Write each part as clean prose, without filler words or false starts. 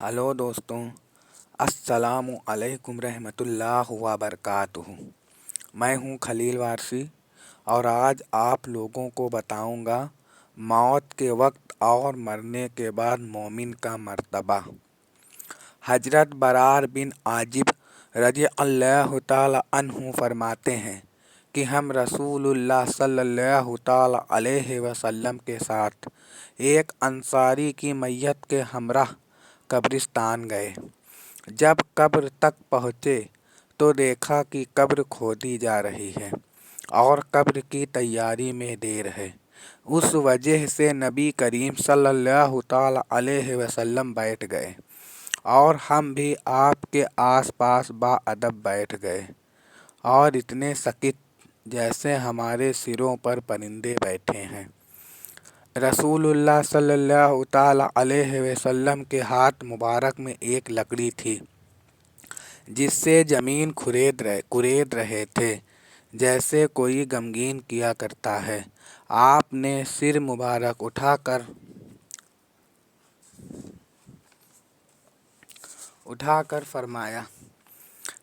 Hello दोस्तों, अस्सलाम वालेकुम रहमतुल्लाह व बरकातुहू। मैं हूँ खलील वारसी और आज आप लोगों को बताऊँगा मौत के वक्त और मरने के बाद मोमिन का मर्तबा। हजरत बरार बिन आजिब रज़ी अल्लाह तआला अन्हु फरमाते हैं कि हम रसूलुल्लाह सल्लल्लाहु तआला अलैहि वसल्लम के साथ एक अंसारी की मैयत के हमराह कब्रिस्तान गए। जब कब्र तक पहुँचे तो देखा कि कब्र खोदी जा रही है और कब्र की तैयारी में देर है। उस वजह से नबी करीम सल्लल्लाहु तआला अलैहि वसल्लम बैठ गए और हम भी आपके आसपास बाअदब बैठ गए और इतने सकित जैसे हमारे सिरों पर परिंदे बैठे हैं। रसूलुल्लाह सल्लल्लाहु तआला अलैहि वसल्लम के हाथ मुबारक में एक लकड़ी थी जिससे ज़मीन कुरेद रहे थे जैसे कोई गमगीन किया करता है। आपने सिर मुबारक उठाकर फरमाया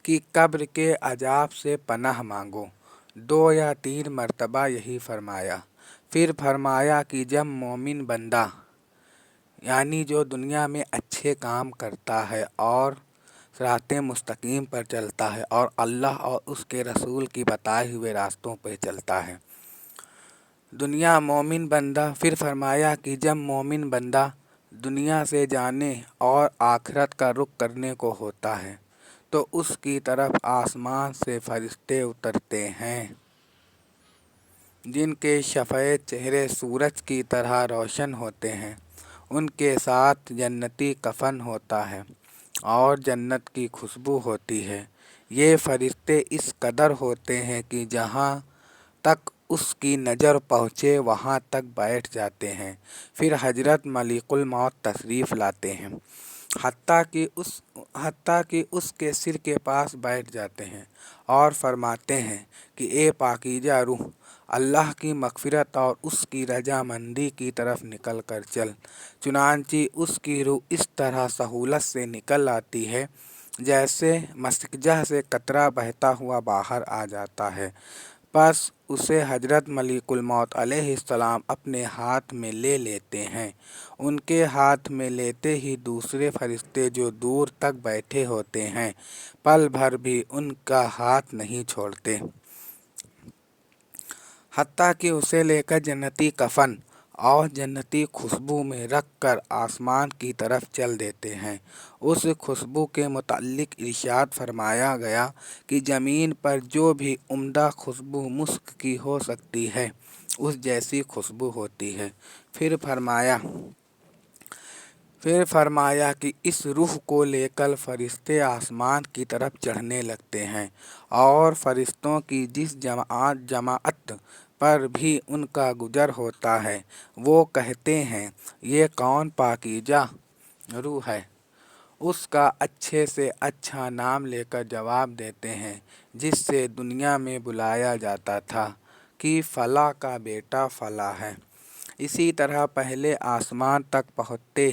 कि कब्र के अजाब से पनाह मांगो। 2 या 3 मरतबा यही फरमाया। फिर फरमाया कि जब मोमिन बंदा यानी जो दुनिया में अच्छे काम करता है और सिराते मुस्तकीम पर चलता है और अल्लाह और उसके रसूल की बताए हुए रास्तों पर चलता है, फिर फरमाया कि जब मोमिन बंदा दुनिया से जाने और आखिरत का रुख करने को होता है तो उसकी तरफ आसमान से फरिश्ते उतरते हैं जिनके सफ़ेद चेहरे सूरज की तरह रोशन होते हैं। उनके साथ जन्नती कफन होता है और जन्नत की खुशबू होती है। ये फरिश्ते इस कदर होते हैं कि जहाँ तक उसकी नज़र पहुँचे वहाँ तक बैठ जाते हैं। फिर हजरत मलिकुल मौत तशरीफ़ लाते हैं हत्ता कि उसके सिर के पास बैठ जाते हैं और फरमाते हैं कि ए पाकीज़ा रूह, अल्लाह की मग़फ़िरत और उसकी रज़ामंदी की तरफ निकल कर चल। चुनांचे उसकी रूह इस तरह सहूलत से निकल आती है जैसे मस्कजा से कतरा बहता हुआ बाहर आ जाता है। बस उसे हजरत मलिकुल मौत अलैहिस्सलाम अपने हाथ में ले लेते हैं। उनके हाथ में लेते ही दूसरे फरिश्ते जो दूर तक बैठे होते हैं पल भर भी उनका हाथ नहीं छोड़ते, हत्ता कि उसे लेकर जन्नती कफन और जन्नती खुशबू में रख कर आसमान की तरफ चल देते हैं। उस खुशबू के मुताल्लिक़ इरशाद फरमाया गया कि ज़मीन पर जो भी उम्दा खुशबू मुस्क की हो सकती है उस जैसी खुशबू होती है। फिर फरमाया कि इस रूह को लेकर फरिश्ते आसमान की तरफ चढ़ने लगते हैं और फरिश्तों की जिस जमाअत पर भी उनका गुजर होता है वो कहते हैं, ये कौन पाकीज़ा रूह है। उसका अच्छे से अच्छा नाम लेकर जवाब देते हैं जिससे दुनिया में बुलाया जाता था कि फ़ला का बेटा फ़ला है। इसी तरह पहले आसमान तक पहुँचते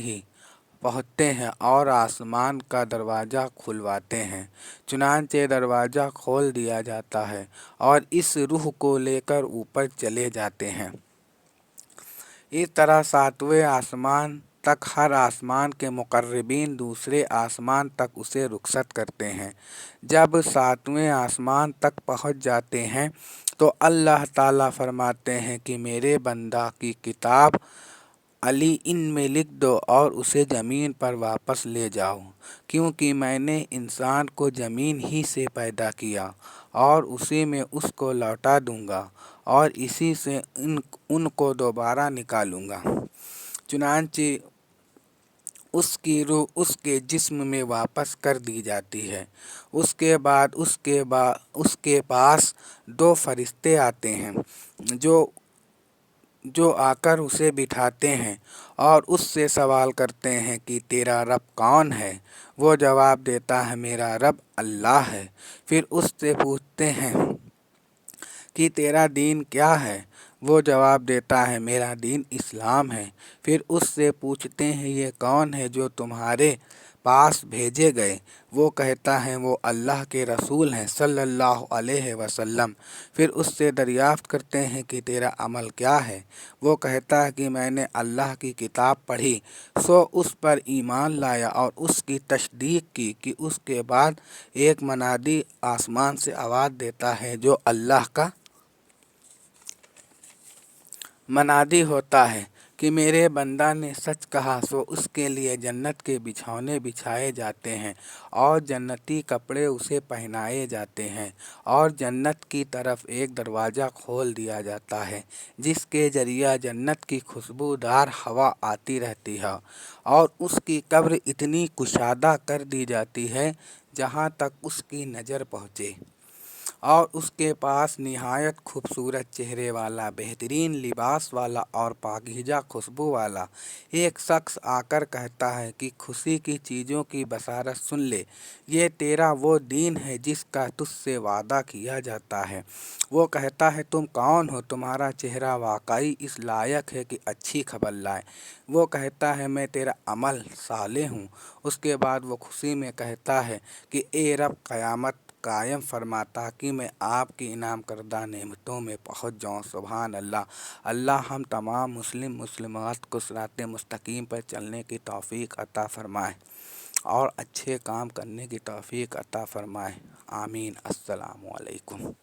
हैं और आसमान का दरवाज़ा खुलवाते हैं। चुनांचे दरवाज़ा खोल दिया जाता है और इस रूह को लेकर ऊपर चले जाते हैं। इस तरह 7वें आसमान तक हर आसमान के मुक़र्रबीन दूसरे आसमान तक उसे रुख़सत करते हैं। जब 7वें आसमान तक पहुँच जाते हैं तो अल्लाह ताला फरमाते हैं कि मेरे बंदा की किताब अली इन में लिख दो और उसे ज़मीन पर वापस ले जाओ, क्योंकि मैंने इंसान को ज़मीन ही से पैदा किया और उसी में उसको लौटा दूँगा और इसी से उनको दोबारा निकालूँगा। चुनांचे उसकी रूह उसके जिस्म में वापस कर दी जाती है। उसके बाद उसके पास 2 फरिश्ते आते हैं जो आकर उसे बिठाते हैं और उससे सवाल करते हैं कि तेरा रब कौन है। वो जवाब देता है, मेरा रब अल्लाह है। फिर उससे पूछते हैं कि तेरा दीन क्या है। वो जवाब देता है, मेरा दीन इस्लाम है। फिर उससे पूछते हैं, ये कौन है जो तुम्हारे पास भेजे गए। वो कहता है वो अल्लाह के रसूल हैं सल्लल्लाहु अलैहि वसल्लम। फिर उससे दरियाफ्त करते हैं कि तेरा अमल क्या है। वो कहता है कि मैंने अल्लाह की किताब पढ़ी, सो उस पर ईमान लाया और उसकी तस्दीक की कि उसके बाद एक मनादी आसमान से आवाज़ देता है जो अल्लाह का मनादी होता है कि मेरे बंदा ने सच कहा, सो उसके लिए जन्नत के बिछौने बिछाए जाते हैं और जन्नती कपड़े उसे पहनाए जाते हैं और जन्नत की तरफ एक दरवाज़ा खोल दिया जाता है जिसके ज़रिया जन्नत की खुशबूदार हवा आती रहती है और उसकी कब्र इतनी कुशादा कर दी जाती है जहाँ तक उसकी नज़र पहुँचे और उसके पास निहायत खूबसूरत चेहरे वाला, बेहतरीन लिबास वाला और पाकीज़ा खुशबू वाला एक शख्स आकर कहता है कि खुशी की चीज़ों की बशारत सुन ले, ये तेरा वो दीन है जिसका तुझसे वादा किया जाता है। वो कहता है तुम कौन हो, तुम्हारा चेहरा वाकई इस लायक है कि अच्छी खबर लाए। वो कहता है मैं तेरा अमल साले हूँ। उसके बाद वो खुशी में कहता है कि ए रब, क़यामत कायम फरमा ताकि मैं आपकी इनाम करदा नेमतों में पहुँच जाऊँ। सुभान अल्लाह। अल्लाह हम तमाम मुस्लिम मुस्लिमात को सिरात मुस्तकीम पर चलने की तौफ़ीक अता फ़रमाए और अच्छे काम करने की तौफ़ीक अता फ़रमाए। आमीन। अस्सलामु अलैकुम।